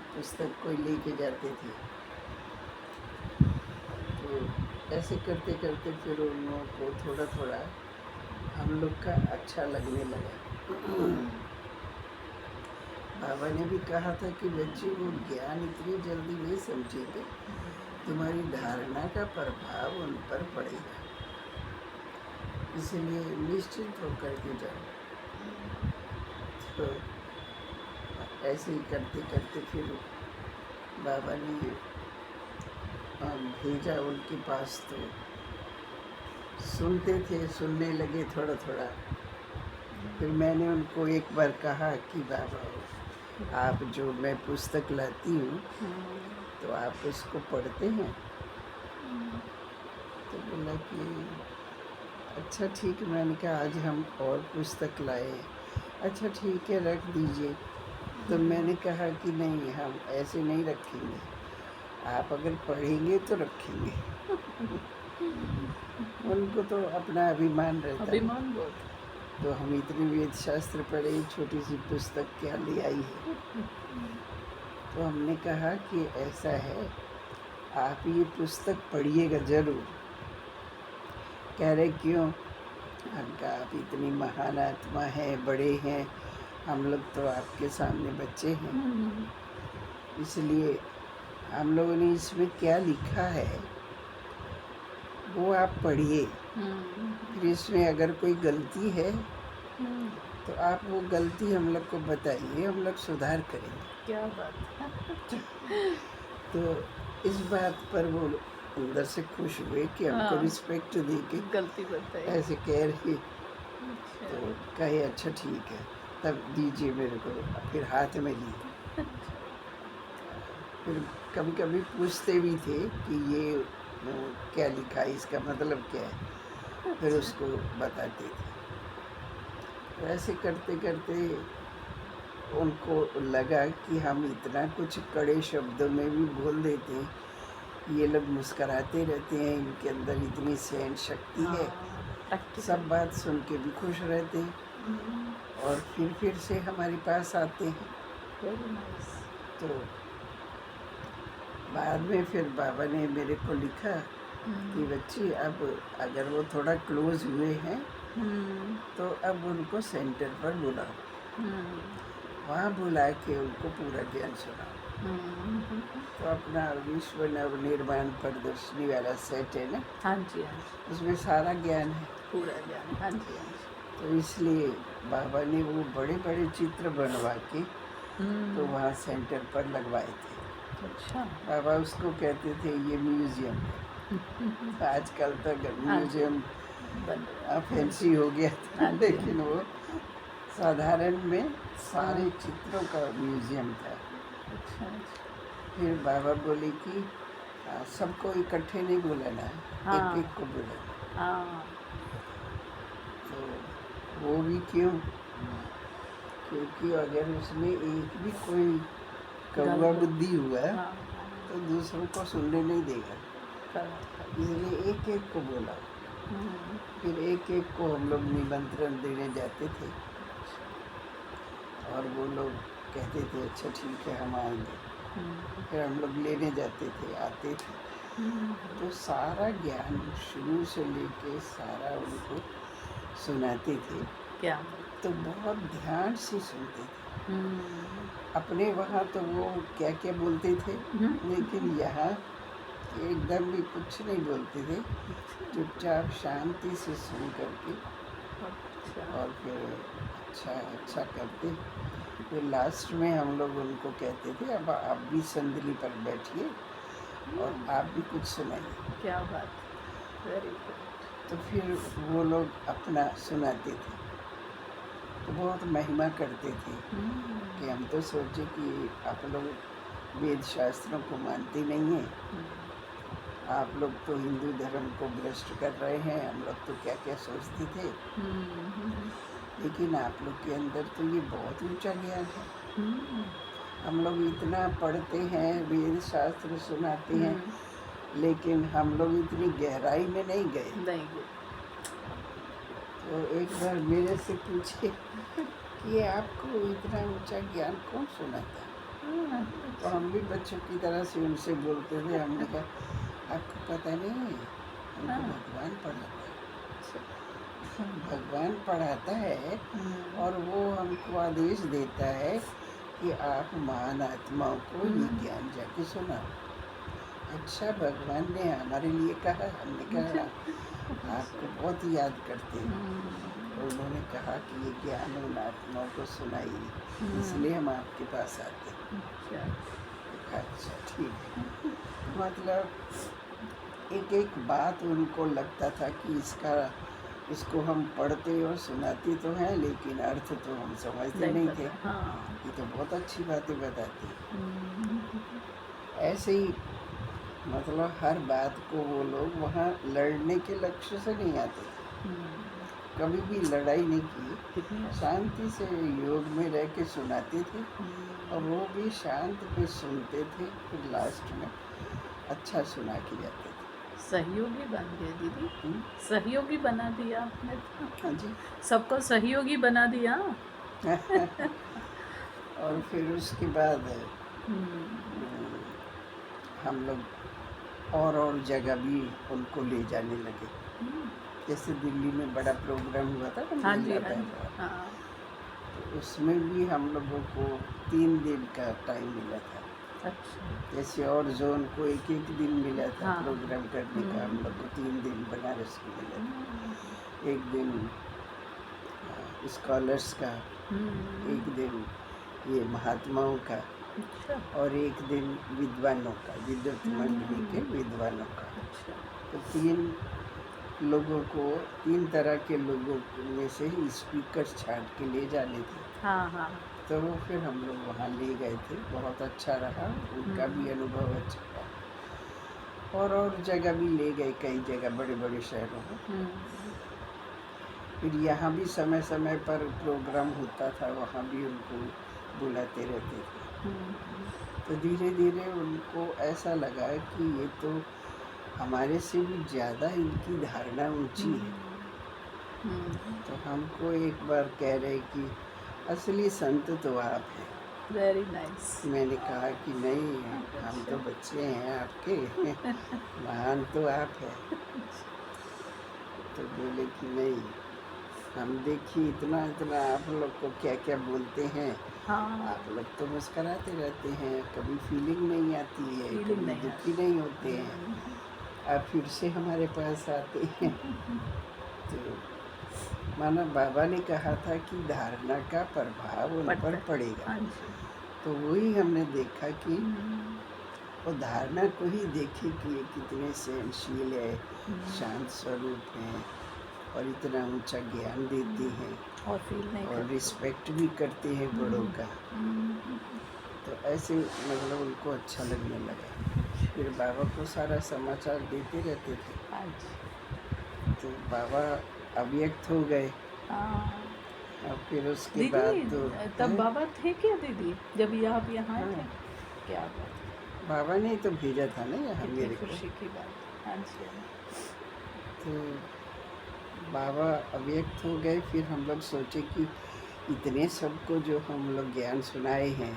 पुस्तक कोई लेके जाते थे। तो ऐसे करते करते फिर उन लोगों को थोड़ा थोड़ा हम लोग का अच्छा लगने लगा। बाबा ने भी कहा था कि बच्चे वो ज्ञान इतनी जल्दी नहीं समझेंगे, तुम्हारी धारणा का प्रभाव उन पर पड़ेगा, इसलिए निश्चिंत होकर के जाओ। तो ऐसे ही करते करते फिर बाबा ने भेजा उनके पास। तो सुनते थे, सुनने लगे थोड़ा थोड़ा। फिर मैंने उनको एक बार कहा कि बाबा, आप जो मैं पुस्तक लाती हूँ तो आप उसको पढ़ते हैं? तो बोला कि अच्छा ठीक है। मैंने कहा आज हम और पुस्तक लाए। अच्छा ठीक है, रख दीजिए। तो मैंने कहा कि नहीं, हम ऐसे नहीं रखेंगे, आप अगर पढ़ेंगे तो रखेंगे। उनको तो अपना अभिमान रहता है। अभिमान बहुत। तो हम इतने वेद शास्त्र पढ़े, छोटी सी पुस्तक क्या ले आई है। तो हमने कहा कि ऐसा है, आप ये पुस्तक पढ़िएगा ज़रूर। कह रहे क्यों? हमने कहा आप इतनी महान आत्मा है, बड़े हैं, हम लोग तो आपके सामने बच्चे हैं, इसलिए हम लोगों ने इसमें क्या लिखा है वो आप पढ़िए। फिर इसमें अगर कोई गलती है तो आप वो गलती हम लोग को बताइए, हम लोग सुधार करेंगे। क्या बात है। तो इस बात पर वो अंदर से खुश हुए कि हमको हाँ। रिस्पेक्ट दे के गलती बताई। ऐसे कह रही। अच्छा। तो कहे अच्छा ठीक है, तब दीजिए मेरे को। फिर हाथ में ली। फिर कभी कभी पूछते भी थे कि ये क्या लिखा है, इसका मतलब क्या है। फिर उसको बताते थे। तो ऐसे करते करते उनको लगा कि हम इतना कुछ कड़े शब्दों में भी बोल देते हैं, ये लोग मुस्कराते रहते हैं, इनके अंदर इतनी सहन शक्ति है। सब बात सुन के भी खुश रहते हैं और फिर से हमारे पास आते हैं। Very nice. तो बाद में फिर बाबा ने मेरे को लिखा कि बच्ची, अब अगर वो थोड़ा क्लोज हुए हैं तो अब उनको सेंटर पर बुलाओ, वहाँ बुला के उनको पूरा ज्ञान सुनाओ। तो अपना विश्व नवनिर्माण प्रदर्शनी वाला सेट है ना, हाँ जी, हाँ जी, उसमें सारा ज्ञान है, पूरा ज्ञान। हाँ जी, हाँ जी। तो इसलिए बाबा ने वो बड़े बड़े चित्र बनवा के तो वहाँ सेंटर पर लगवाए थे। अच्छा। बाबा उसको कहते थे ये म्यूजियम है। तो आजकल तो म्यूजियम फैंसी हो गया था, लेकिन वो साधारण में सारे चित्रों का म्यूजियम था। अच्छा। फिर बाबा बोले कि सबको इकट्ठे नहीं बुलाना है, एक एक को बुलाना। हाँ। तो वो भी क्यों? क्योंकि अगर उसमें एक भी कोई कौवा बुद्धि हुआ तो दूसरों को सुनने नहीं देगा, इसलिए एक एक को बोला। फिर एक एक को हम लोग निमंत्रण देने जाते थे और वो लोग कहते थे अच्छा ठीक है हम आएंगे। फिर हम लोग लेने जाते थे, आते थे। तो सारा ज्ञान शुरू से लेके सारा उनको सुनाते थे। क्या? तो बहुत ध्यान से सुनते थे। अपने वहाँ तो वो क्या क्या बोलते थे, लेकिन यहाँ एकदम भी कुछ नहीं बोलते थे, चुपचाप शांति से सुन करके और फिर अच्छा अच्छा करते। फिर लास्ट में हम लोग उनको कहते थे अब आप भी संदली पर बैठिए और आप भी कुछ सुनाइए। क्या बात, वेरी गुड। तो फिर वो लोग अपना सुनाते थे, तो बहुत महिमा करते थे कि हम तो सोचे कि आप लोग वेद शास्त्रों को मानते नहीं हैं, आप लोग तो हिंदू धर्म को भ्रष्ट कर रहे हैं। हम लोग तो क्या क्या सोचते थे, लेकिन आप लोग के अंदर तो ये बहुत ऊंचा ज्ञान है। हम लोग इतना पढ़ते हैं, वेद शास्त्र सुनाते हैं, लेकिन हम लोग इतनी गहराई में नहीं गए। तो एक बार मेरे से पूछे कि आपको इतना ऊंचा ज्ञान कौन सुनाता है? हाँ, तो हम भी बच्चों की तरह से उनसे बोलते थे। हमने कहा आपको पता नहीं है, हमको हाँ, भगवान पढ़ाता अच्छा, है। भगवान पढ़ाता है और वो हमको आदेश देता है कि आप महान आत्माओं को ये ज्ञान जाके सुनाओ। अच्छा, भगवान ने हमारे लिए कहा। हमने कहा आपको बहुत याद करते हैं। तो उन्होंने कहा कि ये ज्ञान उन आत्माओं को सुनाइए, इसलिए हम आपके पास आते हैं। अच्छा, अच्छा, ठीक है। मतलब एक एक बात उनको लगता था कि इसको हम पढ़ते और सुनाते तो हैं, लेकिन अर्थ तो हम समझते नहीं थे। हाँ, ये तो बहुत अच्छी बातें बताती हैं। ऐसे ही मतलब हर बात को वो लोग वहाँ लड़ने के लक्ष्य से नहीं आते थे। कभी भी लड़ाई नहीं की, कितनी अच्छी, शांति से योग में रह के सुनाते थे और वो भी शांत पे सुनते थे। फिर लास्ट में अच्छा सुना के जाते थे। सहयोगी बन गए दीदी, हम्म, सहयोगी बना दिया आपने तो, हाँ जी। सबको सहयोगी बना दिया। और फिर उसके बाद हम्म, हम लोग और जगह भी उनको ले जाने लगे। जैसे दिल्ली में बड़ा प्रोग्राम हुआ था ना, हाँ जी, मेला हाँ जी, पहला, हाँ, तो उसमें भी हम लोगों को 3 दिन का टाइम मिला था। अच्छा, जैसे और जोन को एक एक दिन मिला था हाँ, प्रोग्राम करने का, हम लोग को 3 दिन बनारस को मिला था। एक दिन स्कॉलर्स का, एक दिन ये महात्माओं का, अच्छा, और एक दिन विद्वानों का, विद्युत मंडली के विद्वानों का। अच्छा, तो 3 लोगों को, 3 तरह के लोगों में से ही स्पीकर छांट के ले जाने थे। हाँ, हाँ, तो वो फिर हम लोग वहाँ ले गए थे। बहुत अच्छा रहा, उनका भी अनुभव अच्छा रहा। और जगह भी ले गए, कई जगह बड़े बड़े शहरों में। फिर यहाँ भी समय समय पर प्रोग्राम होता था, वहाँ भी उनको बुलाते रहते थे। तो धीरे धीरे उनको ऐसा लगा कि ये तो हमारे से भी ज़्यादा इनकी धारणा ऊंची है। तो हमको एक बार कह रहे कि असली संत तो आप हैं। वेरी नाइस, मैंने कहा कि नहीं, हम तो बच्चे हैं आपके, महान तो आप हैं। तो बोले कि नहीं, हम देखिए इतना इतना आप लोग को क्या क्या बोलते हैं, हाँ, आप लोग तो मुस्कराते रहते हैं, कभी फीलिंग नहीं आती है, फीलिंग कभी नहीं दुखी आती, नहीं होते हैं, आप फिर से हमारे पास आते हैं। तो माना बाबा ने कहा था कि धारणा का प्रभाव उन पर पड़ेगा। हाँ जी, तो वही हमने देखा कि वो धारणा को ही देखे कि ये कितने सहनशील है, शांत स्वरूप हैं और इतना ऊंचा ज्ञान देते हैं और फील नहीं और करते, रिस्पेक्ट भी करते हैं बड़ों का। तो ऐसे मतलब उनको अच्छा लगने लगा। फिर बाबा को सारा समाचार देते रहते थे। हाँ जी, तो बाबा अव्यक्त हो गए। हाँ, और फिर उसके दीदी बाद तो तब बाबा थे क्या दीदी, जब ये आप यहाँ हाँ, थे? क्या बात, बाबा ने तो भेजा था ना यहाँ कितनी मेरे को। खुशी की बात, हाँ जी, हाँ जी। तो बाबा अव्यक्त हो गए। फिर हम लोग सोचे कि इतने सबको जो हम लोग ज्ञान सुनाए हैं,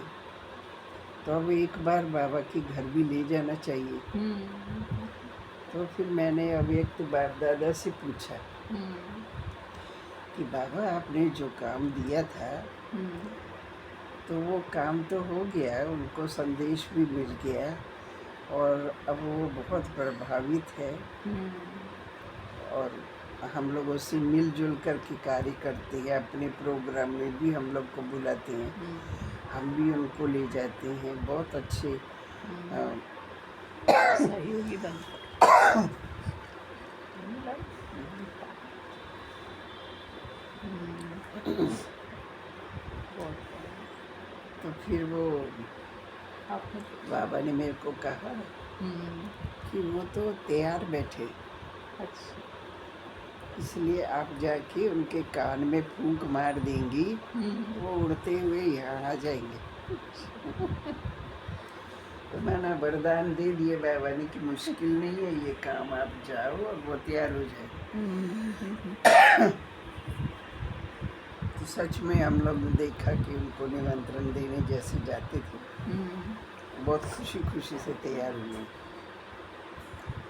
तो अब एक बार बाबा के घर भी ले जाना चाहिए। तो फिर मैंने अव्यक्त बाप दादा से पूछा कि बाबा आपने जो काम दिया था, तो वो काम तो हो गया, उनको संदेश भी मिल गया और अब वो बहुत प्रभावित है और हम लोग उससे मिलजुल कर के कार्य करते हैं। अपने प्रोग्राम में भी हम लोग को बुलाते हैं, हम भी उनको ले जाते हैं। बहुत अच्छे सहयोगी बनकर, बहुत तो फिर वो आपने, बाबा ने मेरे को कहा कि वो तो तैयार बैठे, अच्छा, इसलिए आप जाके उनके कान में फूंक मार देंगी, वो उड़ते हुए यहाँ आ जाएंगे। तो मैंने वरदान दे दिए बाबा ने कि मुश्किल नहीं है ये काम, आप जाओ और वो तैयार हो जाए। तो सच में हम लोग ने देखा कि उनको निमंत्रण देने जैसे जाते थे, बहुत खुशी खुशी से तैयार हुए।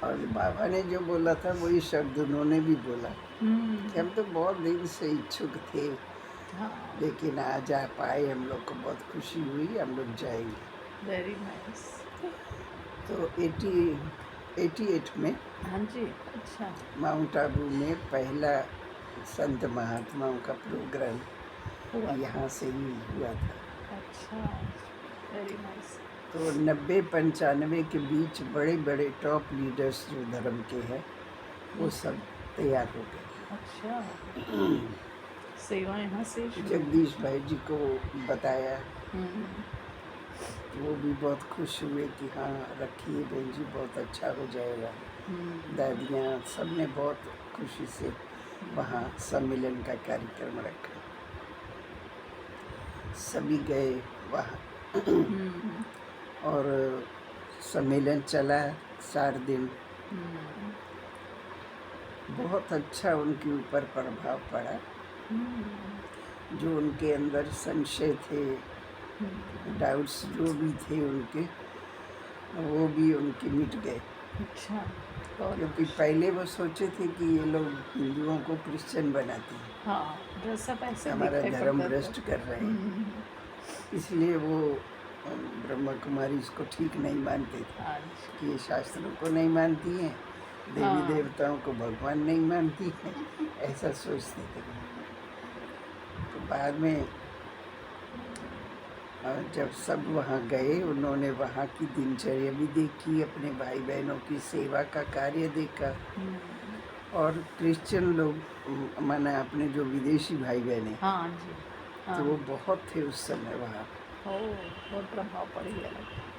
और बाबा ने जो बोला था वही शब्द उन्होंने भी बोला कि हम तो बहुत दिन से इच्छुक थे, हाँ, लेकिन आज आ पाए, हम लोग को बहुत खुशी हुई, हम लोग जाएंगे। Very nice. तो 88 में हाँ जी, अच्छा। माउंट आबू में पहला संत महात्माओं का प्रोग्राम हुआ। यहाँ से ही हुआ था। अच्छा, वेरी नाइस। तो 90-95 के बीच बड़े बड़े टॉप लीडर्स जो धर्म के हैं वो सब तैयार हो गए। अच्छा, सेवा यहाँ से शुरू। जगदीश भाई जी को बताया, हम्म, वो भी बहुत खुश हुए कि हाँ रखिए बहन जी, बहुत अच्छा हो जाएगा। दादियाँ सब ने बहुत खुशी से वहाँ सम्मेलन का कार्यक्रम रखा, सभी गए वहाँ। और सम्मेलन चला 4 दिन। बहुत अच्छा उनके ऊपर प्रभाव पड़ा। जो उनके अंदर संशय थे, डाउट्स जो भी थे उनके, वो भी उनके मिट गए। अच्छा, क्योंकि पहले वो सोचे थे कि ये लोग हिंदुओं को क्रिश्चियन बनाते हैं, हाँ, ड्रेसअप ऐसे हमारा दिखाई धर्म पड़ता था। भ्रष्ट कर रहे हैं, इसलिए वो ब्रह्मा कुमारी इसको ठीक नहीं मानते थे हाँ कि ये शास्त्रों को नहीं मानती हैं, देवी हाँ। देवताओं को भगवान नहीं मानती हैं, ऐसा सोचते थे। तो बाद में जब सब वहाँ गए, उन्होंने वहाँ की दिनचर्या भी देखी, अपने भाई बहनों की सेवा का कार्य देखा। और क्रिश्चियन लोग माना अपने जो विदेशी भाई बहन, हाँ जी, हाँ। तो वो बहुत थे उस समय वहाँ। बहुत प्रभाव पड़ गया।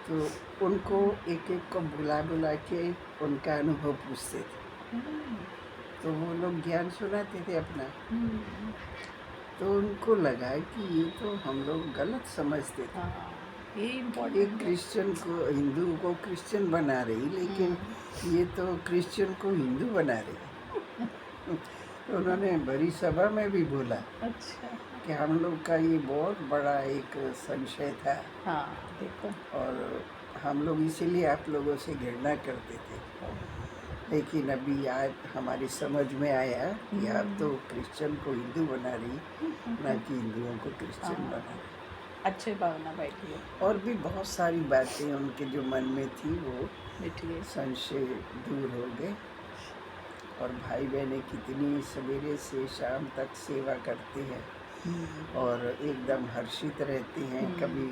तो उनको एक एक को बुला बुला के उनका अनुभव पूछते थे, तो वो लोग ज्ञान सुनाते थे अपना। तो उनको लगा कि ये तो हम लोग गलत समझते थे, ये ये इम्पोर्टेंट। क्रिश्चियन को, हिंदू को क्रिश्चियन बना रही, लेकिन ये तो क्रिश्चियन को हिंदू बना रही। तो उन्होंने बड़ी सभा में भी बोला अच्छा, कि हम लोग का ये बहुत बड़ा एक संशय था, हाँ देखो। और हम लोग इसीलिए आप लोगों से घृणा करते थे, लेकिन अभी आज हमारी समझ में आया कि आप तो क्रिश्चियन को हिंदू बना रही, ना कि हिंदुओं को क्रिश्चियन बना रही। अच्छे भावना बैठी है। और भी बहुत सारी बातें उनके जो मन में थी वो बैठी है। संशय दूर हो गए। और भाई बहनें कितनी सवेरे से शाम तक सेवा करते हैं और एकदम हर्षित रहते हैं, कभी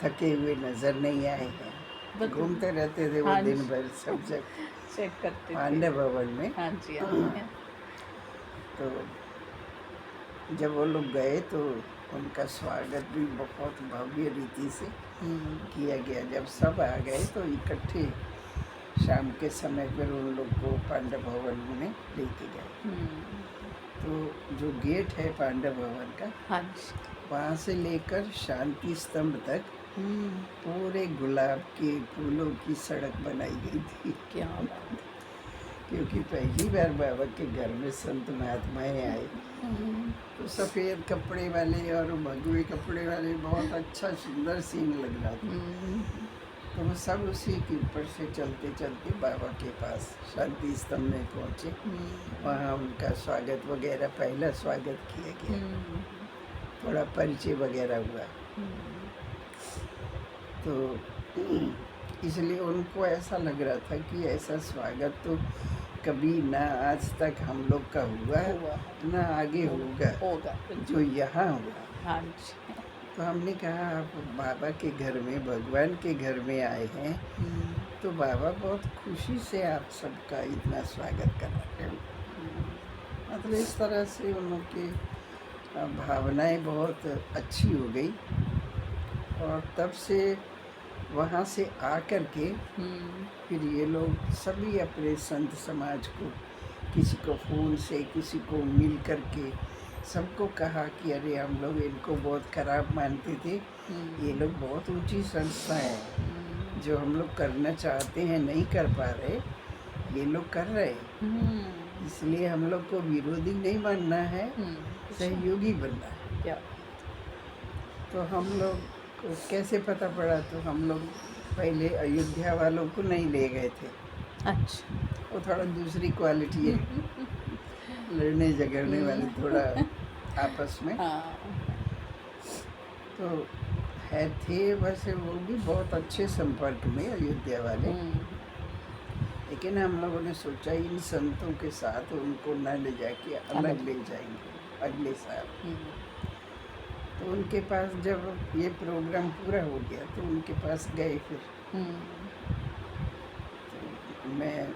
थके हुए नजर नहीं आए हैं। घूमते रहते थे वो हाँ दिन जी। भर सब जगह चेक करते थे। पांडव भवन में। हाँ जी, हाँ। तो जब वो लोग गए तो उनका स्वागत भी बहुत भव्य रीति से किया गया। जब सब आ गए तो इकट्ठे शाम के समय पर उन लोग को पांडव भवन में लेके गए। तो जो गेट है पांडव भवन का, हाँ जी। वहाँ से लेकर शांति स्तंभ तक पूरे गुलाब के फूलों की सड़क बनाई गई थी। क्या बात है। क्योंकि पहली बार बाबा के घर में संत महात्माएं आए, तो सफ़ेद कपड़े वाले और भगवे कपड़े वाले बहुत अच्छा सुंदर सीन लग रहा था। तो वो सब उसी के ऊपर से चलते चलते बाबा के पास शांति स्तंभ में पहुँचे। वहाँ उनका स्वागत वगैरह, पहला स्वागत किया गया, थोड़ा परिचय वगैरह हुआ। तो इसलिए उनको ऐसा लग रहा था कि ऐसा स्वागत तो कभी ना आज तक हम लोग का हुआ, ना आगे होगा जो यहाँ हुआ। हाँ जी। तो हमने कहा आप बाबा के घर में, भगवान के घर में आए हैं, तो बाबा बहुत खुशी से आप सबका इतना स्वागत कर रहे हैं। मतलब इस तरह से उनकी भावनाएं बहुत अच्छी हो गई। और तब से वहाँ से आकर के फिर ये लोग सभी अपने संत समाज को, किसी को फ़ोन से, किसी को मिल कर के सबको कहा कि अरे हम लोग इनको बहुत खराब मानते थे, ये लोग बहुत ऊंची संस्था है, जो हम लोग करना चाहते हैं नहीं कर पा रहे, ये लोग कर रहे हैं, इसलिए हम लोग को विरोधी नहीं बनना है, सहयोगी बनना है। क्या? तो हम लोग को कैसे पता पड़ा, तो हम लोग पहले अयोध्या वालों को नहीं ले गए थे। अच्छा। वो थोड़ा दूसरी क्वालिटी है, लड़ने झगड़ने वाले थोड़ा आपस में। हाँ। तो है थे वैसे वो भी बहुत अच्छे संपर्क में अयोध्या वाले, लेकिन हम लोगों ने सोचा इन संतों के साथ उनको न ले जाके अलग ले जाएंगे अगले साल। तो उनके पास जब ये प्रोग्राम पूरा हो गया तो उनके पास गए फिर। तो मैं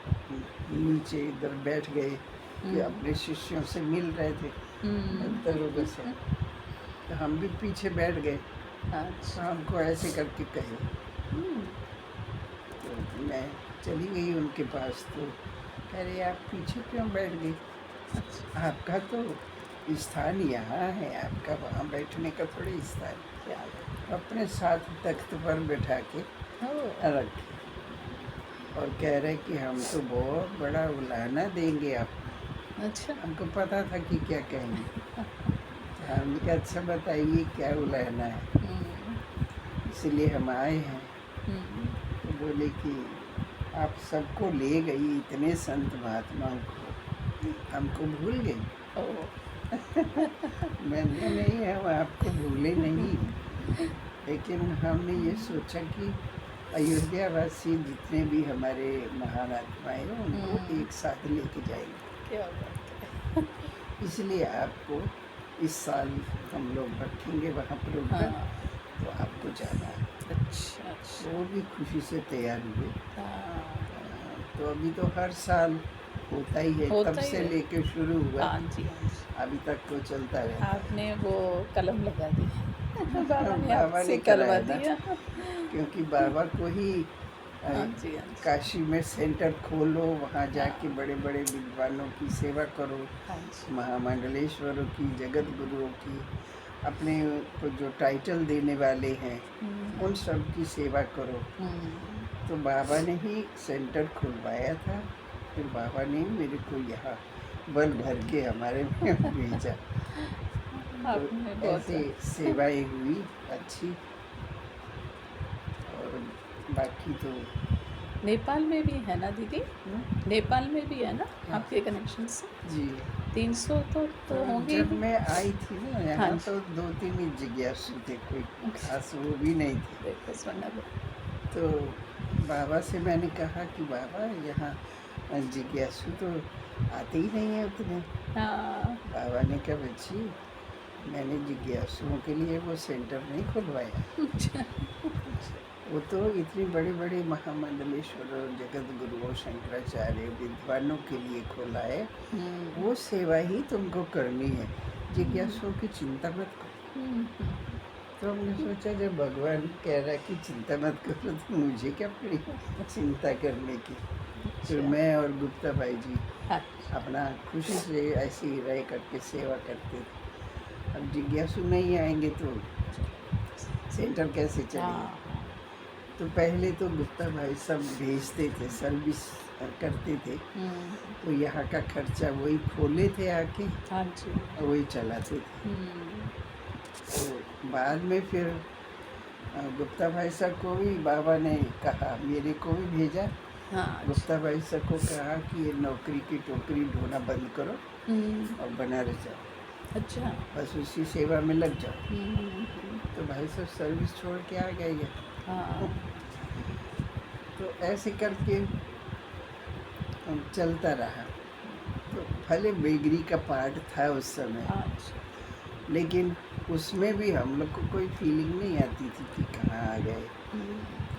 नीचे इधर बैठ गए कि अपने शिष्यों से मिल रहे थे भक्तों से, तो हम भी पीछे बैठ गए। तो हमको ऐसे करके कहे, तो मैं चली गई उनके पास, तो कह रहे आप पीछे क्यों बैठ गई, आपका तो स्थान यहाँ है, आपका वहाँ बैठने का थोड़ी स्थान। अपने साथ तख्त पर बैठा के रखे और कह रहे कि हम तो बहुत बड़ा उलाहना देंगे आपको। अच्छा। हमको पता था कि क्या कहेंगे। हमने कहा अच्छा बताइए क्या उलाहना है, इसलिए हम आए हैं। तो बोले कि आप सबको ले गई, इतने संत महात्माओं को, हमको भूल गई। मैंने नहीं, हम आपको भूले नहीं, लेकिन हमने ये सोचा कि अयोध्या वासी जितने भी हमारे महान आत्मा हैं उनको एक साथ लेके जाएंगे। क्या बात है। इसलिए आपको इस साल हम लोग रखेंगे वहाँ प्रोग्राम, तो आपको जाना है। अच्छा अच्छा। वो भी खुशी से तैयार हुए। हाँ तो अभी तो हर साल होता ही है, होता तब ही से है। लेके शुरू हुआ, हाँ जी हाँ जी। अभी तक तो चलता रहता है। आपने वो कलम लगा दी। बाबा ने बाबा आपसे ने करवा कराया दिया। ना, क्योंकि बाबा को ही हाँ जी हाँ जी। काशी में सेंटर खोलो, वहाँ जाके हाँ। बड़े बड़े विद्वानों की सेवा करो, हाँ जी। महामंडलेश्वरों की, जगत गुरुओं की, अपने को जो टाइटल देने वाले हैं उन सब की सेवा करो। तो बाबा ने ही सेंटर खुलवाया था, फिर बाबा ने मेरे को यहाँ बल भर के हमारे में भेजा। तो ऐसे सेवाएं हुई अच्छी। और बाकी तो नेपाल में भी है ना दीदी? नेपाल में भी है ना आपके कनेक्शन से? जी 300 तो होंगे जब ही। मैं आई थी ना यहाँ, हाँ तो 2-3 ही जिज्ञासु थे, कोई खास वो भी नहीं थे। देखो सुना दो। तो बाबा से मैंने कहा कि बाबा यहाँ जिज्ञासु तो आते ही नहीं है उतने। हाँ। बाबा ने कहा बच्ची, मैंने जिज्ञासुओं के लिए वो सेंटर नहीं खुलवाया। वो तो इतनी बड़ी बड़ी महामंडलेश्वर, जगत गुरुओं, शंकराचार्य, विद्वानों के लिए खोला है। वो सेवा ही तुमको करनी है, जिज्ञासुओं की चिंता मत करो। तो हमने सोचा जब भगवान कह रहा है कि चिंता मत करो, तो मुझे क्या पड़ी चिंता करने की। फिर मैं और गुप्ता भाई जी अपना खुशी से ऐसे ही रह करके सेवा करते थे। अब जिज्ञासु नहीं आएंगे तो सेंटर कैसे चलेगा। तो पहले तो गुप्ता भाई सब भेजते थे, सर्विस करते थे, तो यहाँ का खर्चा वही खोले थे आके, हाँ जी। वही चलाते थे। तो बाद में फिर गुप्ता भाई साहब को भी बाबा ने कहा, मेरे को भी भेजा। हाँ। गुप्ता भाई साहब को कहा कि ये नौकरी की टोकरी ढोना बंद करो और बनारस जाओ। अच्छा। बस उसी सेवा में लग जाओ। तो भाई साहब सर्विस छोड़ के आ गए। हाँ। तो ऐसे करके चलता रहा। तो भले बेगरी का पार्ट था उस समय, लेकिन उसमें भी हम लोग को कोई फीलिंग नहीं आती थी कि कहाँ आ गए,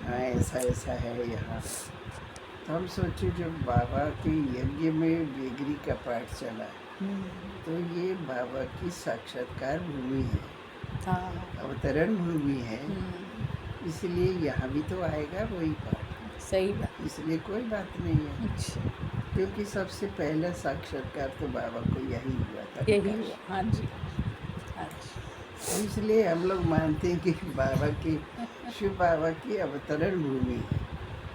हाँ ऐसा ऐसा है यहाँ। तो हम सोचे जब बाबा के यज्ञ में बेगरी का पार्ट चला, तो ये बाबा की साक्षात्कार भूमि है, अवतरण भूमि है, इसलिए यहाँ भी तो आएगा वही पाठ। सही बात। इसलिए कोई बात नहीं है। अच्छा। क्योंकि सबसे पहला साक्षात्कार तो बाबा को यही हुआ था। यही हुआ। हाँ जी। अच्छा। इसलिए हम लोग मानते हैं कि बाबा की, शिव बाबा की अवतरण भूमि है।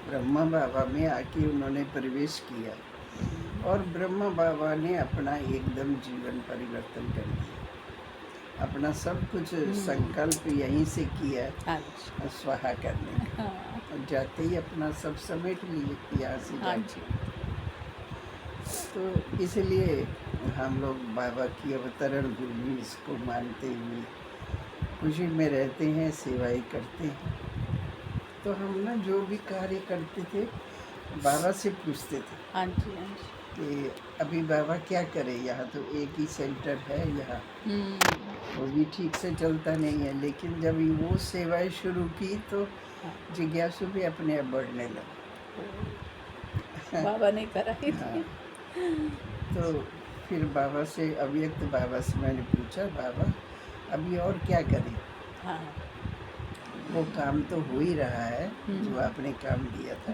ब्रह्मा बाबा में आके उन्होंने प्रवेश किया और ब्रह्मा बाबा ने अपना एकदम जीवन परिवर्तन कर दिया। अपना सब कुछ संकल्प यहीं से किया हाँ जी। स्वाहा करने का। हाँ। और जाते ही अपना सब समेट लिए यहाँ से हाँ जाके। जी। तो इसलिए हम लोग बाबा की अवतरण भूमि इसको मानते हुए खुशी में रहते हैं, सेवाएं करते हैं। तो हम ना जो भी कार्य करते थे बाबा से पूछते थे हाँ जी। हाँ जी। कि अभी बाबा क्या करे, यहाँ तो एक ही सेंटर है यहाँ, वो भी ठीक से चलता नहीं है। लेकिन जब वो सेवाएं शुरू की तो हाँ। जिज्ञासु भी अपने आप बढ़ने लगे। बाबा ने कराई हाँ, थी। तो फिर बाबा से, अव्यक्त बाबा से मैंने पूछा, बाबा अभी और क्या करें? हाँ। वो काम तो हो ही रहा है जो आपने काम दिया था,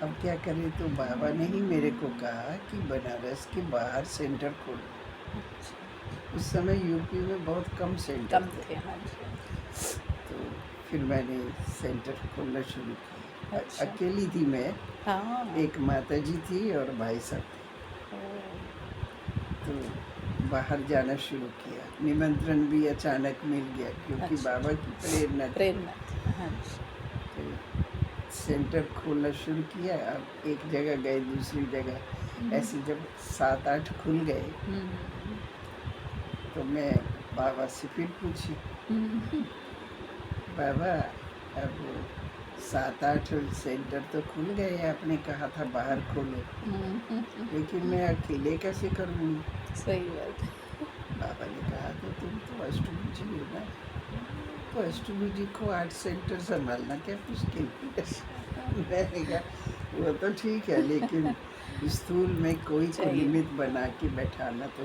अब क्या करें? तो बाबा ने ही मेरे को कहा कि बनारस के बाहर सेंटर खोलो। उस समय यूपी में बहुत कम सेंटर कम थे। थे। हाँ जी। तो फिर मैंने सेंटर खोलना शुरू किया। अच्छा। अकेली थी मैं, हाँ। एक माता जी थी और भाई साहब थे। ओ, तो बाहर जाना शुरू किया, निमंत्रण भी अचानक मिल गया क्योंकि अच्छा। बाबा की प्रेरणा थी। प्रेरणा थी। हाँ जी। तो सेंटर खोलना शुरू किया। अब एक जगह गए, दूसरी जगह, ऐसे जब 7-8 खुल गए तो मैं बाबा से फिर पूछी, बाबा अब 7-8 सेंटर तो खुल गए, आपने कहा था बाहर खोलो, लेकिन मैं अकेले कैसे करूँगी? सही बात है। बाबा ने कहा तो तुम तो अष्टमी जी हो ना, तो अष्टमी जी को 8 सेंटर संभालना क्या मुश्किल है? मैंने कहा वो तो ठीक है, लेकिन स्थूल में कोई को चाहिए। निमित्त बना के बैठाना तो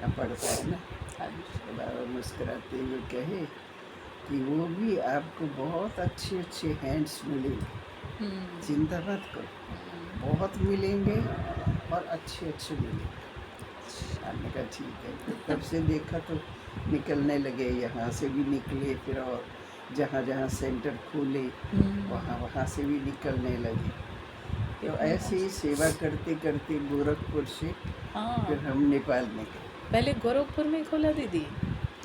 पड़ता है ना। हाँ जी। तो बाबा मुस्कुराते हुए कहे कि वो भी आपको बहुत अच्छे अच्छे हैंड्स मिलेंगे, चिंता मत करो, बहुत मिलेंगे और अच्छे अच्छे मिलेंगे। हमने कहा ठीक है। तो तब से देखा तो निकलने लगे, यहाँ से भी निकले, फिर और जहाँ जहाँ सेंटर खोले वहाँ से भी निकलने लगे। तो ऐसे ही सेवा करते करते गोरखपुर से हाँ। फिर हम नेपाल में गए। पहले गोरखपुर में खोला दीदी?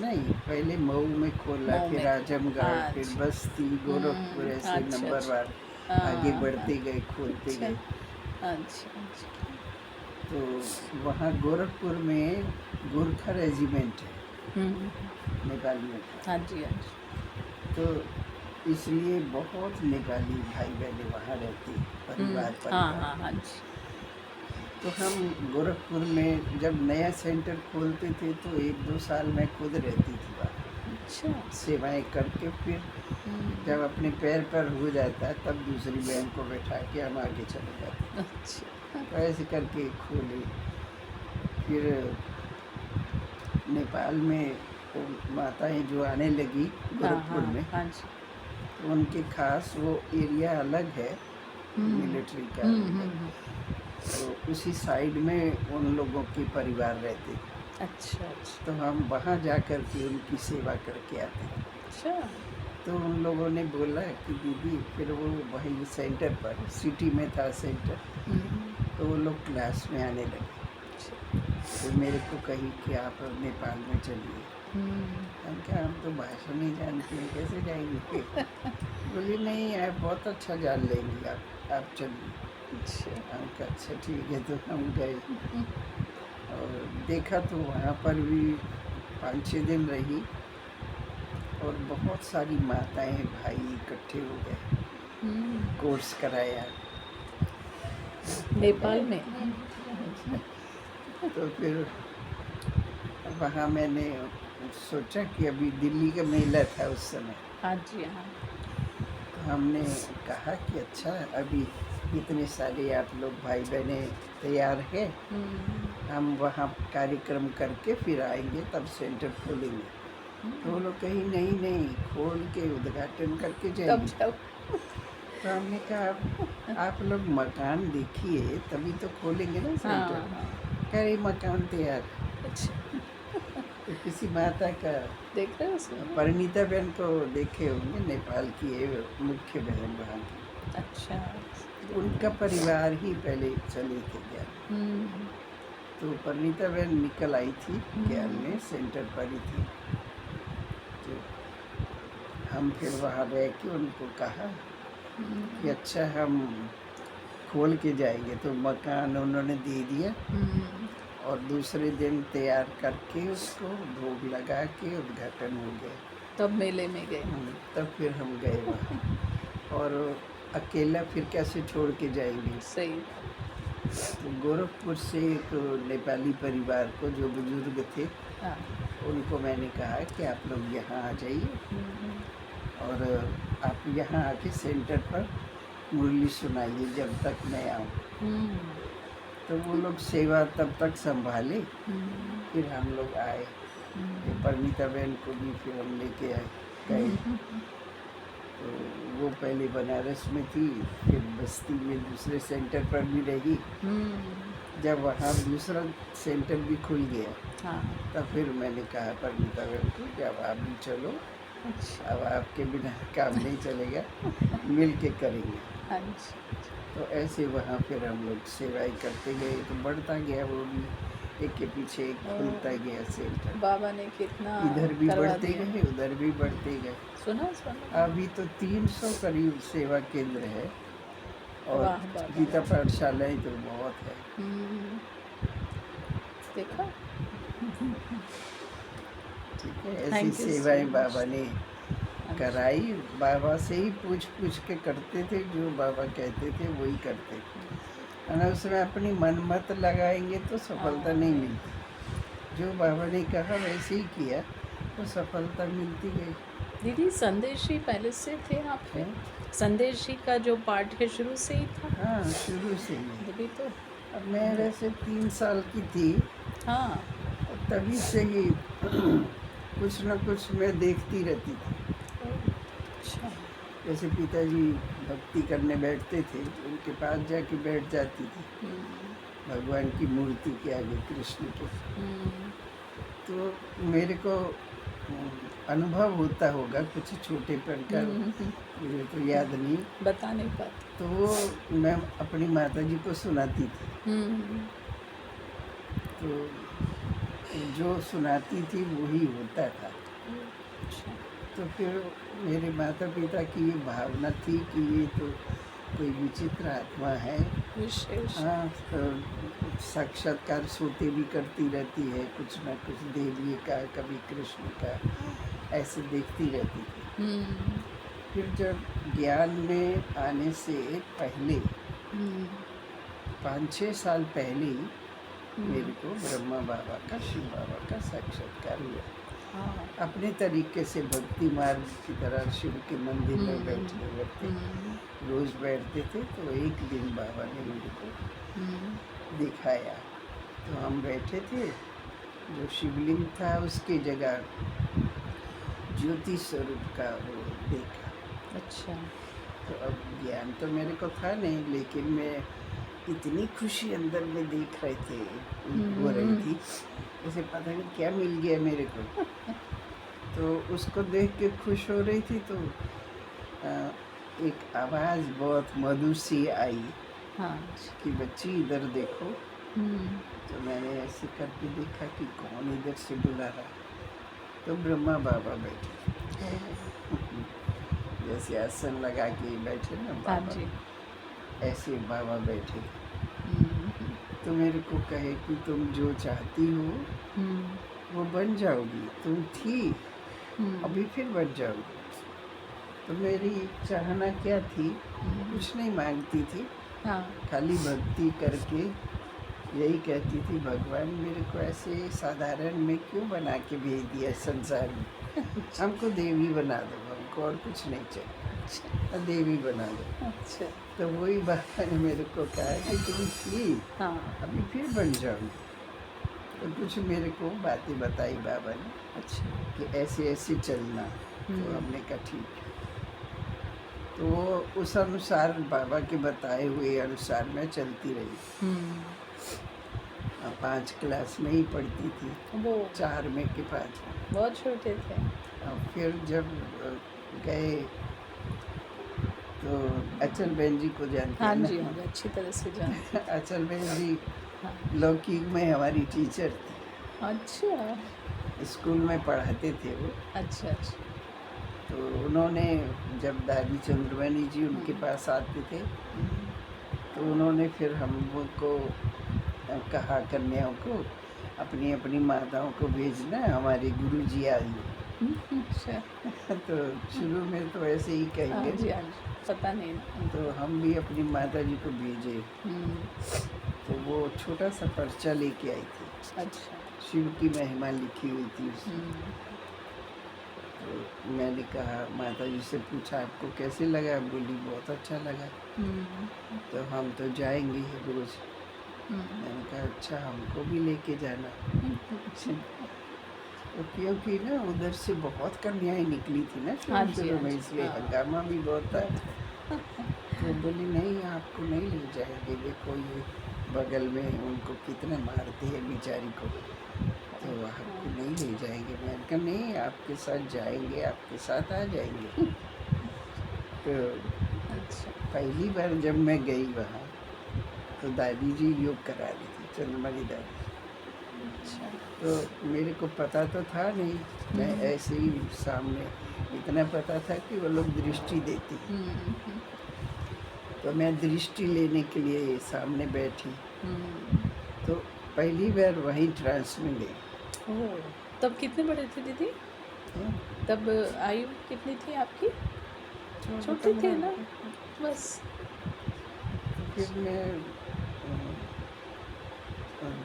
नहीं, पहले मऊ में खोला, मऊ फिर में। आजमगढ़, फिर अच्छा। बस्ती, गोरखपुर, ऐसे अच्छा। नंबरवार हाँ। आगे हाँ। बढ़ते गए, खोलते अच्छा। गए। अच्छा। अच्छा। तो वहाँ गोरखपुर में गोरखा रेजिमेंट है नेपाल में। हाँ जी। हाँ जी। तो इसलिए बहुत नेपाली भाई बहने वहाँ रहते, परिवार हाँ। परिवार। हाँ। हाँ जी। तो हम गोरखपुर में जब नया सेंटर खोलते थे तो 1-2 साल मैं खुद रहती थी वहाँ, अच्छा। सेवाएं करके। फिर जब अपने पैर पर हो जाता तब दूसरी बहन को बैठा के हम आगे चले जाते। अच्छा। तो ऐसे करके खोले। फिर नेपाल में वो माताएं जो आने लगी हाँ। गोरखपुर हाँ। में, हाँ जी। तो उनके खास वो एरिया अलग है मिलिट्री का, तो उसी साइड में उन लोगों के परिवार रहते। अच्छा। अच्छा। तो हम वहाँ जा कर के उनकी सेवा करके आते। अच्छा। तो उन लोगों ने बोला कि दीदी, फिर वो वहीं सेंटर पर, सिटी में था सेंटर, तो वो लोग क्लास में आने लगे। तो मेरे को कही कि आप नेपाल में चलिए। हम क्या, हम तो भाषा नहीं जानते हैं, कैसे जाएंगे? बोली नहीं, आप बहुत अच्छा जान लेंगी, आप चलिए। अच्छा। हम कहा अच्छा ठीक है। तो हम गए और देखा तो वहाँ पर भी 5-6 दिन रही और बहुत सारी माताएं भाई इकट्ठे हो गए, कोर्स कराया नेपाल में? तो फिर वहाँ मैंने सोचा कि अभी दिल्ली का मेला था उस समय। हाँ जी। हाँ। तो हमने कहा कि अच्छा, अभी इतने सारे आप लोग भाई बहने तैयार हैं, हम वहाँ कार्यक्रम करके फिर आएंगे, तब सेंटर खोलेंगे। तो वो लोग कहीं नहीं नहीं, खोल के उद्घाटन करके तब जाएंगे। जाओ। तो हमने कहा आप लोग मकान देखिए तभी तो खोलेंगे ना सेंटर। हाँ। कह रही मकान तैयार। अच्छा। तो किसी माता का, देख रहे हो उसमें? परिणीता बहन को देखे होंगे, नेपाल की है मुख्य बहन वहाँ की। अच्छा। उनका परिवार ही पहले चले थे ज्ञान। तो परिणीता बहन निकल आई थी ज्ञान में, सेंटर पर ही थी। हम फिर वहाँ रह के उनको कहा हम्म, कि अच्छा हम खोल के जाएंगे, तो मकान उन्होंने दे दिया हम्म, और दूसरे दिन तैयार करके उसको भोग लगा के उद्घाटन हो गया। तब मेले में गए। तब फिर हम गए वहाँ, और अकेला फिर कैसे छोड़ के जाएंगे। सही। तो गोरखपुर से एक नेपाली परिवार को, जो बुजुर्ग थे, हाँ। उनको मैंने कहा कि आप लोग यहाँ आ जाइए हम्म, और आप यहाँ आके सेंटर पर मुरली सुनाइए जब तक मैं आऊँ। हम्म, तो वो लोग सेवा तब तक संभाले, हम्म, फिर हम लोग आए। ये परिणीता बहन को भी फिर हम लेके आए गए। तो वो पहले बनारस में थी, फिर बस्ती में दूसरे सेंटर पर भी रही। हम्म, जब वहाँ दूसरा सेंटर भी खुल गया, हाँ। तब फिर मैंने कहा परिणीता बहन को कि अब आप भी चलो, अच्छा। अब आपके बिना काम नहीं चलेगा, मिल के करेंगे। हाँ जी। तो ऐसे वहाँ फिर हम लोग सेवाएं करते गए, तो बढ़ता गया वो भी, एक के पीछे एक खुलता गया सेंटर। बाबा ने कितना इधर भी करवा बढ़ते दिया। गए, उधर भी बढ़ते गए। सुना सुना। अभी तो 300 करीब सेवा केंद्र है, और वाह बाबा। गीता पाठशालाएं तो बहुत है। हम्म, देखा। ठीक है, ऐसी थैंक यू सो सेवाएं मच। बाबा ने कराई। बाबा से ही पूछ पूछ के करते थे, जो बाबा कहते थे वही करते थे। और उसमें अपनी मन मत लगाएंगे तो सफलता नहीं मिलती। जो बाबा ने कहा वैसे ही किया तो सफलता मिलती गई। दीदी संदेश जी पहले से थे आप पे? है? संदेश जी का जो पार्ट है शुरू से ही था? हाँ, शुरू से ही। तभी तो। अब मैं वैसे 3 साल की थी, हाँ। तभी से ही कुछ न कुछ मैं देखती रहती थी। अच्छा। जैसे पिताजी भक्ति करने बैठते थे, तो उनके पास जाके बैठ जाती थी, हम्म, भगवान की मूर्ति के आगे, कृष्ण के। हम्म, तो मेरे को अनुभव होता होगा कुछ छोटेपन का, मुझे तो याद नहीं। बता नहीं पाते। तो वो मैं अपनी माता जी को सुनाती थी। तो जो सुनाती थी वही होता था। अच्छा। तो फिर मेरे माता पिता की ये भावना थी कि ये तो कोई विचित्र आत्मा है। विशेष। हाँ, तो साक्षात्कार सोते भी करती रहती है, कुछ ना कुछ देवी का, कभी कृष्ण का, ऐसे देखती रहती थी। हम्म, फिर जब ज्ञान में आने से पहले, हम्म, 5-6 साल पहले ही मेरे को ब्रह्मा बाबा का, शिव बाबा का साक्षात्कार हुआ। हाँ। अपने तरीके से भक्ति मार्ग की तरह शिव के मंदिर में बैठने लगते, रोज बैठते थे। तो एक दिन बाबा ने मेरे को दिखाया। तो हम बैठे थे, जो शिवलिंग था उसके जगह ज्योति स्वरूप का वो देखा। अच्छा। तो अब ज्ञान तो मेरे को था नहीं, लेकिन मैं इतनी खुशी अंदर में देख रहे थे, हो रही थी, जैसे पता नहीं क्या मिल गया मेरे को। तो उसको देख के खुश हो रही थी। तो एक आवाज़ बहुत मधुर सी आई हाँ। कि बच्ची इधर देखो। हम्म, तो मैंने ऐसे करके देखा कि कौन इधर से बुला रहा। तो ब्रह्मा बाबा बैठे, जैसे आसन लगा के बैठे ना हाँ बाबा, जी। ऐसे बाबा बैठे। हम्म, तो मेरे को कहे कि तुम जो चाहती हो वो बन जाओगी, तुम थी अभी फिर बन जाओगी। तो मेरी चाहना क्या थी, कुछ नहीं मांगती थी, हाँ। खाली भक्ति करके यही कहती थी, भगवान मेरे को ऐसे साधारण में क्यों बना के भेज दिया संसार में, हमको देवी बना दो, हमको और कुछ नहीं चाहिए, देवी बना दो। अच्छा। तो वही बाबा ने मेरे को कहा कि तुम थी हाँ। अभी फिर बन जाओगी। तो कुछ मेरे को बातें बताई बाबा ने अच्छा। कि ऐसे ऐसे चलना। तो हमने कहा ठीक है। तो उस अनुसार, बाबा के बताए हुए अनुसार मैं चलती रही। 5 क्लास में ही पढ़ती थी, वो 4 में के 5 में। बहुत छोटे थे। और फिर जब गए तो अचल बहन जी को जानते हाँ हैं जी, ना? हाँ जी, अच्छी तरह से जानते हैं। अचल बहन जी हाँ। लौकिक में हमारी टीचर थी, अच्छा। स्कूल में पढ़ाते थे वो। अच्छा। अच्छा। तो उन्होंने जब दादी चंद्रमणि जी उनके पास आते थे तो उन्होंने फिर हमको कहा कन्याओं को अपनी अपनी माताओं को भेजना, हमारे गुरु जी आई। अच्छा। तो शुरू में तो ऐसे ही हाँ कहेंगे, जी, हाँ जी, पता नहीं ना। तो हम भी अपनी माता जी को भेजे। हम्म, तो वो छोटा सा पर्चा लेके आई थी, अच्छा। शिव की महिमा लिखी हुई थी उसमें। हम्म, तो मैंने कहा, माता जी से पूछा आपको कैसे लगा? बोली बहुत अच्छा लगा। हम्म, तो हम तो जाएंगे ही रोज। हम्म, मैंने कहा अच्छा हमको भी लेके जाना। अच्छा। तो क्योंकि ना उधर से बहुत कन्याएं निकली थी ना हाँ शुरू जी, शुरू हाँ में, जी, इसलिए हाँ। हंगामा भी बहुत था। बहुत। तो बोली नहीं आपको नहीं ले जाएंगे, देखो ये बगल में उनको कितने मारते हैं बेचारी को, तो आपको नहीं ले जाएंगे। मैंने कहा नहीं आपके साथ जाएंगे, आपके साथ आ जाएंगे। तो अच्छा। पहली बार जब मैं गई वहाँ तो दादी जी योग करा रही थी, चंद्रमणि दादी। अच्छा। तो मेरे को पता तो था नहीं, मैं ऐसे ही सामने, इतना पता था कि वो लोग दृष्टि देती हैं। हम्म, तो मैं दृष्टि लेने के लिए सामने बैठी। हम्म, तो पहली बार वहीं ट्रांस में गई। ओह, तब कितने बड़े थे दीदी? हैं? तब आयु कितनी थी आपकी? चौदह छोटी थी पंद्रह। ना, बस। तो फिर मैं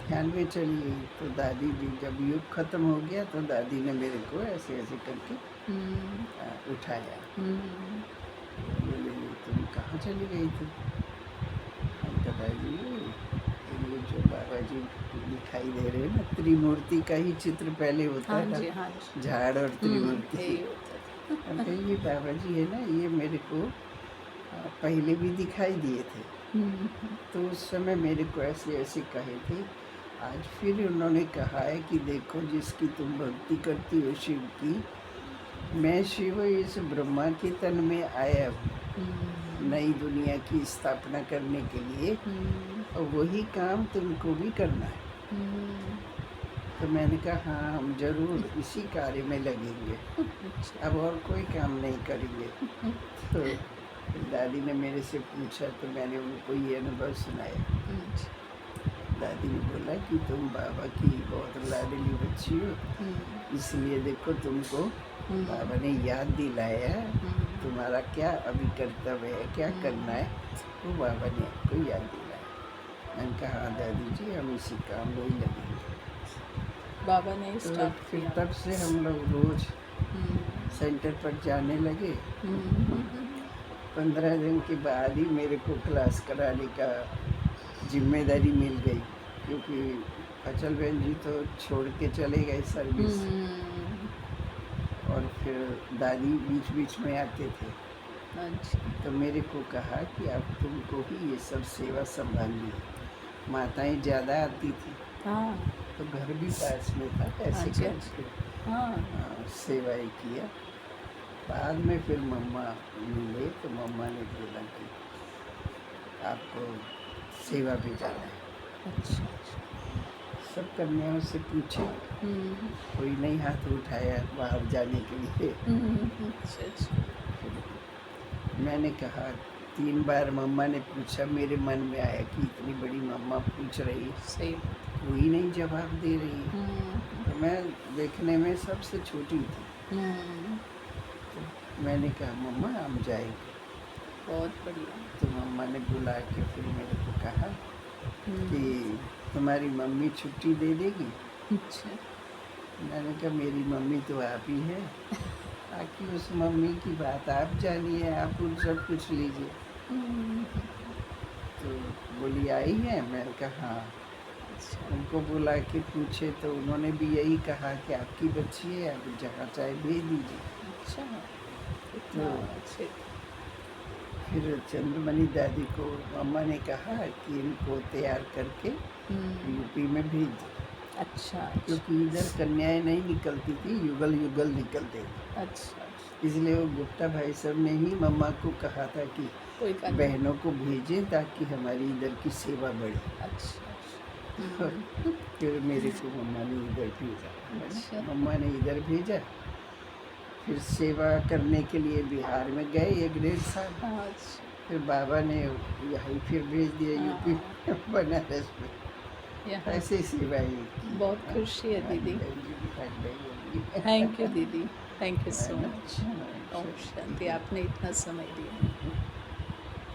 ध्यान में चली गई। तो दादी जी जब युग खत्म हो गया तो दादी ने मेरे को ऐसे ऐसे करके हम्म, उठाया। हम्म, बोले तुम कहाँ चली गई थी? हम कहा दादी ये जो बाबा जी दिखाई दे रहे हैं ना, त्रिमूर्ति का ही चित्र पहले होता हाँ था, जी, हाँ जी। झाड़ और त्रिमूर्ति। यही होता था। हम कहे ये बाबा जी है ना, ये मेरे को पहले भी दिखाई दिए थे। हम्म, तो उस समय मेरे को ऐसे ऐसे कहे थे। आज फिर उन्होंने कहा है कि देखो जिसकी तुम भक्ति करती हो शिव की, मैं शिव इस ब्रह्मा के तन में आया हूँ नई दुनिया की स्थापना करने के लिए, और वही काम तुमको भी करना है। तो मैंने कहा हाँ हम जरूर इसी कार्य में लगेंगे, अच्छा। अब और कोई काम नहीं करेंगे। तो दादी ने मेरे से पूछा तो मैंने उनको ये अनुभव सुनाया। अच्छा। दादी ने बोला कि तुम बाबा की बहुत लाडली बच्ची हो, इसलिए देखो तुमको बाबा ने याद दिलाया तुम्हारा क्या अभी कर्तव्य है, क्या करना है, वो बाबा ने आपको याद दिलाया। मैंने कहा हाँ दादी जी हम इसी काम में ही लगेंगे। बाबा ने तो स्टार्ट फिर किया। तब से हम लोग रोज सेंटर पर जाने लगे। 15 दिन के बाद ही मेरे को क्लास कराने का जिम्मेदारी मिल गई, क्योंकि अचल बहन जी तो छोड़ के चले गए सर्विस, और फिर दादी बीच बीच में आते थे। अच्छा। तो मेरे को कहा कि अब तुमको ही ये सब सेवा संभालनी है। माताएं ज़्यादा आती थी, हाँ, तो घर भी पास में था, ऐसे जी, करके हाँ। सेवाएं किया। बाद में फिर मम्मा मिले तो मम्मा ने बोला कि आपको सेवा भी जाना है। अच्छा। सब कन्याओं से पूछे, कोई नहीं हाथ उठाया बाहर जाने के लिए। अच्छा। मैंने कहा 3 बार मम्मा ने पूछा, मेरे मन में आया कि इतनी बड़ी मम्मा पूछ रही, सही। कोई नहीं जवाब दे रही है। तो मैं देखने में सबसे छोटी थी। तो मैंने कहा मम्मा हम जाएंगे। बहुत बढ़िया। तो मम्मा ने बुला के फिर मेरे को कहा कि तुम्हारी मम्मी छुट्टी दे देगी। अच्छा। मैंने कहा मेरी मम्मी तो आप ही है, बाकी उस मम्मी की बात आप जानिए, आप उन सब पूछ लीजिए। तो बोली आई है? मैंने कहा हाँ। अच्छा। उनको बुला के पूछे तो उन्होंने भी यही कहा कि आपकी बच्ची है, आप जहाँ चाहे भेज दीजिए। अच्छा, इतना अच्छे। फिर चंद्रमणि दादी को मम्मा ने कहा कि इनको तैयार करके यूपी में भेज दो, अच्छा। क्योंकि इधर कन्याएं नहीं निकलती थी, युगल युगल निकलते थे। अच्छा। इसलिए वो गुप्ता भाई साहब ने ही मम्मा को कहा था कि कोई कन्या। बहनों को भेजें ताकि हमारी इधर की सेवा बढ़े। अच्छा। फिर मेरे को मम्मा ने इधर भेजा। अच्छा। मम्मा ने इधर भेजा। फिर सेवा करने के लिए बिहार में गए 1 डेढ़ साल। अच्छा, फिर बाबा ने यहाँ फिर भेज दिया यूपी हाँ। बनारस में। यहाँ ऐसे सेवा ही की। बहुत खुशी है दीदी। दीदी थैंक यू दीदी, थैंक यू सो है ना? मच। ओम शांति, आपने इतना समय दिया।